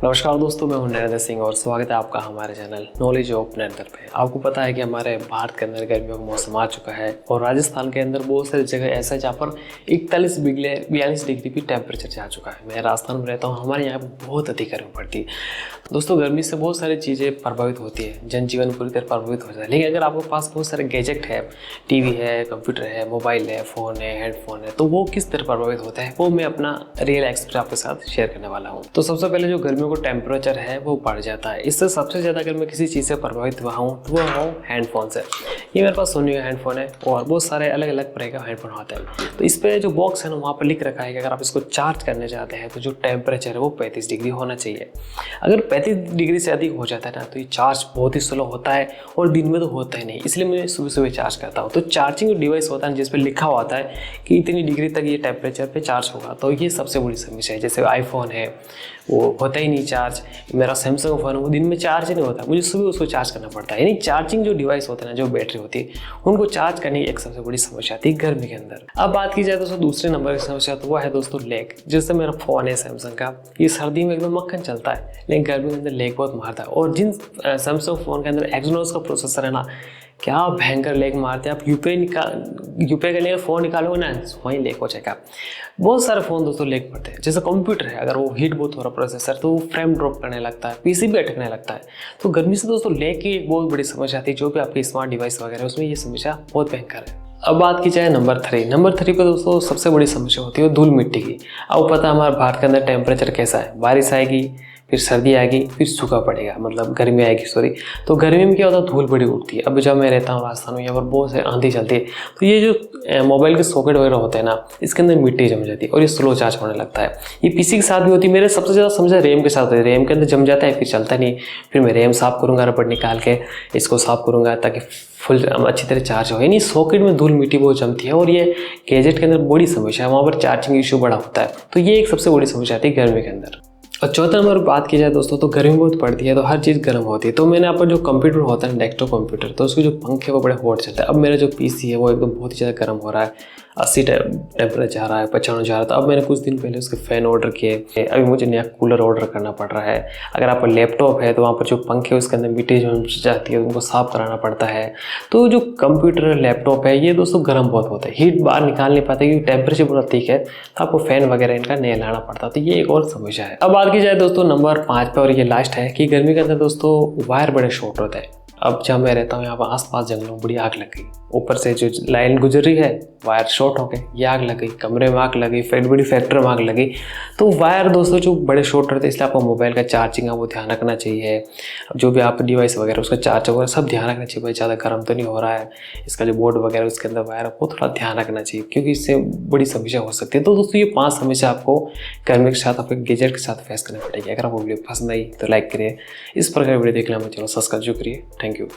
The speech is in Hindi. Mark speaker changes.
Speaker 1: नमस्कार दोस्तों, मैं हूं नरेंद्र सिंह और स्वागत है आपका हमारे चैनल नॉलेज ऑफ नरेंद्र पे। आपको पता है कि हमारे भारत के अंदर गर्मियों का मौसम आ चुका है और राजस्थान के अंदर बहुत सारी जगह ऐसा है जहाँ पर 41 डिग्री भी टेम्परेचर जा चुका है। मैं राजस्थान में रहता हूँ, हमारे यहाँ बहुत अधिक गर्मी पड़ती है। दोस्तों, गर्मी से बहुत सारी चीज़ें प्रभावित होती है, जनजीवन पूरी तरह प्रभावित हो जाता है। लेकिन अगर आपके पास बहुत सारे गैजेट है, टीवी है, कंप्यूटर है, मोबाइल है, फ़ोन है, हेडफोन है, तो वो किस तरह प्रभावित होता है वो मैं अपना रियल एक्सपीरियंस आपके साथ शेयर करने वाला हूँ। तो सबसे पहले जो गर्मियों को टेम्परेचर है वो बढ़ जाता है। इससे सबसे ज़्यादा अगर मैं किसी चीज़ से प्रभावित हुआ हूँ तो वो हूँ हैंडफोन से। ये मेरे पास सोनी का हैंडफोन है और बहुत सारे अलग अलग तरह का हैंडफोन होता है। तो इस पर जो बॉक्स है ना, वहाँ पर लिख रखा है कि अगर आप इसको चार्ज करने चाहते हैं तो जो टेम्परेचर है वो 35 डिग्री होना चाहिए। अगर 35 डिग्री से अधिक हो जाता है ना तो ये चार्ज बहुत ही स्लो होता है और दिन में तो होता ही नहीं, इसलिए मैं सुबह सुबह चार्ज करता हूँ। तो चार्जिंग डिवाइस होता है जिस पर लिखा होता है कि इतनी डिग्री तक ये टेम्परेचर पे चार्ज होगा, तो ये सबसे बड़ी समस्या है। जैसे आईफोन है वो होता ही नहीं चार्ज, मेरा सैमसंग फ़ोन है वो दिन में चार्ज ही नहीं होता, मुझे सुबह उसको चार्ज करना पड़ता है। यानी चार्जिंग जो डिवाइस होते हैं ना, जो बैटरी होती है, उनको चार्ज करने की एक सबसे बड़ी समस्या आती है गर्मी के अंदर। अब बात की जाए दोस्तों दूसरे नंबर की समस्या, तो वो है दोस्तों लैग। जैसे मेरा फ़ोन है सैमसंग का, ये सर्दी में एकदम मक्खन चलता है लेकिन गर्मी के अंदर लैग बहुत मारता है। और जिन सैमसंग फ़ोन के अंदर एक्सिनोस का प्रोसेसर है ना, क्या भयंकर लैग मारते हैं। आप यूपीआई का लेकर फ़ोन निकालोगे ना, वहीं लैग हो जाएगा। बहुत सारे फ़ोन दोस्तों लैग पड़ते हैं। जैसे कंप्यूटर है, अगर वो हीट बहुत हो रहा प्रोसेसर तो वो फ्रेम ड्रॉप करने लगता है, पीसी भी अटकने लगता है। तो गर्मी से दोस्तों लैग की एक बहुत बड़ी समस्या आती है। जो भी आपकी स्मार्ट डिवाइस वगैरह है उसमें ये समस्या बहुत भयंकर है। अब बात की जाए नंबर 3 पर दोस्तों सबसे बड़ी समस्या होती है धूल मिट्टी की। अब पता है हमारे भारत के अंदर टेम्परेचर कैसा है, बारिश आएगी, फिर सर्दी आएगी, फिर सूखा पड़ेगा, मतलब गर्मी आएगी सॉरी। तो गर्मी में क्या होता है, धूल बड़ी उठती है। अब जब मैं रहता हूँ राजस्थान में, यहाँ पर बहुत से आंधी चलती है, तो ये जो मोबाइल के सॉकेट वगैरह होते हैं ना, इसके अंदर मिट्टी जम जाती है और ये स्लो चार्ज होने लगता है। ये पीसी के साथ भी होती है। मेरे सबसे ज़्यादा समस्या रैम के साथ होती है। रैम के अंदर जम जाता है, फिर चलता नहीं। फिर मैं रैम साफ़ करूँगा, रबड़ निकाल के इसको साफ़ करूँगा ताकि फुल अच्छी तरह चार्ज हो। यानी सॉकेट में धूल मिट्टी बहुत जमती है और ये गैजेट के अंदर बड़ी समस्या है, वहाँ पर चार्जिंग इशू बड़ा होता है। तो ये एक सबसे बड़ी समस्या आती है गर्मी के अंदर। और चौथा नंबर बात की जाए दोस्तों, तो गर्मी बहुत पड़ती है तो हर चीज़ गर्म होती है। तो मैंने यहाँ पर जो कंप्यूटर होता है डेस्कटॉप कंप्यूटर, तो उसके जो पंखे है वो बड़े हॉट चलते हैं। अब मेरा जो पीसी है वो एकदम बहुत ही ज़्यादा गर्म हो रहा है, 80 टेम्परेचर जा रहा है, 95 जा रहा है। तो अब मैंने कुछ दिन पहले उसके फ़ैन ऑर्डर किए, अभी मुझे नया कूलर ऑर्डर करना पड़ रहा है। अगर आपका लैपटॉप है तो वहाँ पर जो पंखे है उसके अंदर मिट्टी जम जाती है, उनको साफ़ कराना पड़ता है। तो जो कंप्यूटर लैपटॉप है ये दोस्तों गर्म बहुत होता है, हीट बाहर निकाल नहीं पाता क्योंकि टेम्परेचर पूरा ठीक है, तो आपको फ़ैन वगैरह इनका नया लाना पड़ता है। तो ये एक और समस्या है। अब बात की जाए दोस्तों नंबर 5 पे, और ये लास्ट है कि गर्मी के अंदर दोस्तों वायर बड़े शॉर्ट होते हैं। अब जहाँ मैं रहता हूँ यहाँ पर आसपास जंगलों में बड़ी आग लग गई, ऊपर से जो लाइन गुजर रही है वायर शॉर्ट हो गए, ये आग लग गई, कमरे में आग लगी, बड़ी फैक्ट्री में आग लगी। तो वायर दोस्तों जो बड़े शॉर्ट रहते हैं, इसलिए आपको मोबाइल का चार्जिंग है वो ध्यान रखना चाहिए। अब जो भी आप डिवाइस वगैरह उसका चार्ज वगैरह सब ध्यान रखना चाहिए, भाई ज़्यादा गर्म तो नहीं हो रहा है। इसका जो बोर्ड वगैरह उसके अंदर वायर है वो थोड़ा ध्यान रखना चाहिए क्योंकि इससे बड़ी समस्या हो सकती है। तो दोस्तों ये 5 समस्या आपको गर्मी के साथ आपके गैजेट के साथ फेस करनी पड़ेगी। अगर आपको वीडियो पसंद आई तो लाइक करिए, इस प्रकार वीडियो देखने में चैनल सब्सक्राइब करिए। Thank you.